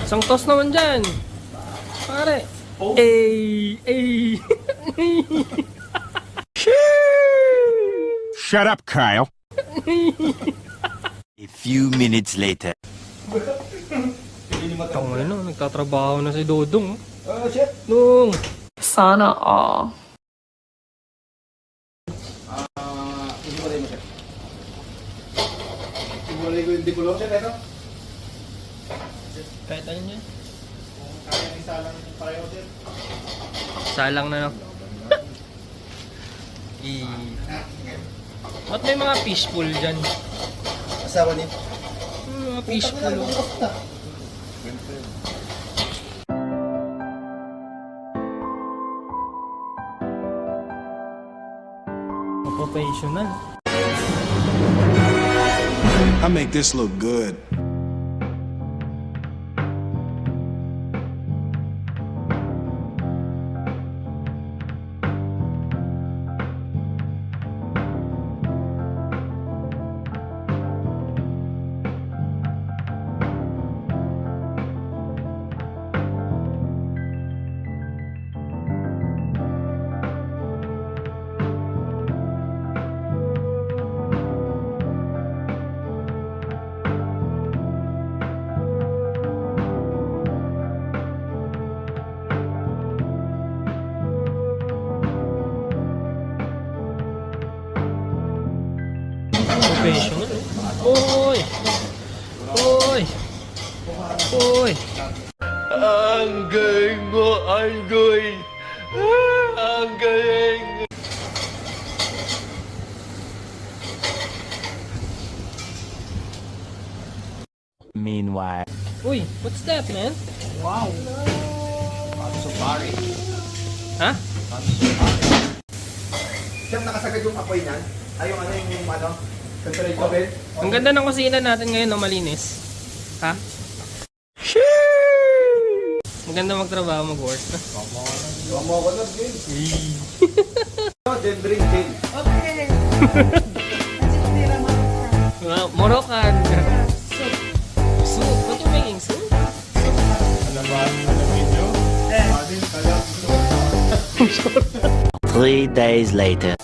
Isang toss naman dyan. Pare. Ay. Shut up, Kyle. A few minutes later. Tang ano, nagtatrabaho na si Dodong. Chef. Nung. Sana all. Isimulay mo, chef. Isimulay ko yung dikulong, chef, ito. Kahit ano niya. Kaya isa lang yung pareho, chef. Salang na no. Ba't may mga fishbowl dyan? Asawa niya. Mga fishbowl. Professional. I make this look good. Professional. Oy! Oy! Oy! Ang galing mo, Algoy! Ang galing! Meanwhile. Uy! What's that, man? Wow. Pansubari. Ha? Chef, nakasagad yung apoy niyan. Ay, yung ano, control oven. Ang ganda ng kusina natin ngayon, no? Malinis. Ha? Maganda magtrabaho, mag-work. Huwag mo ako na, Jane. Then drink, Jane. Moroccan. Soup. What you making? Soup? Alabahan mo na video. Adin, kaya. 3 days later.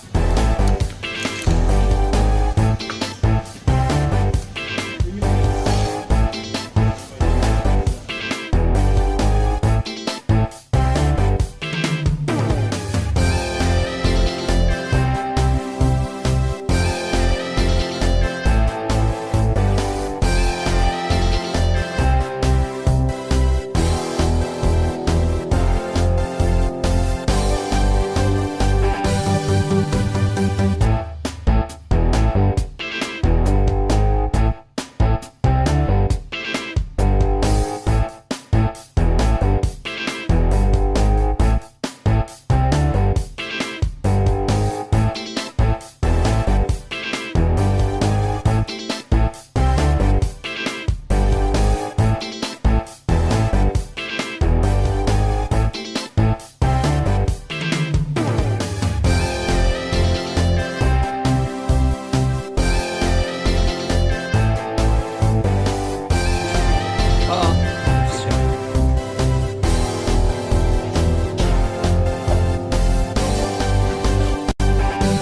Oo.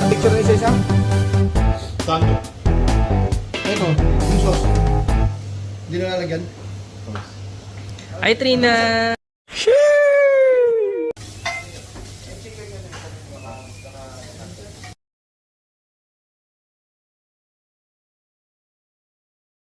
Picture na isa-isa. Sando. Ito, yung sauce. Hindi na lalagyan. Hi, Trina!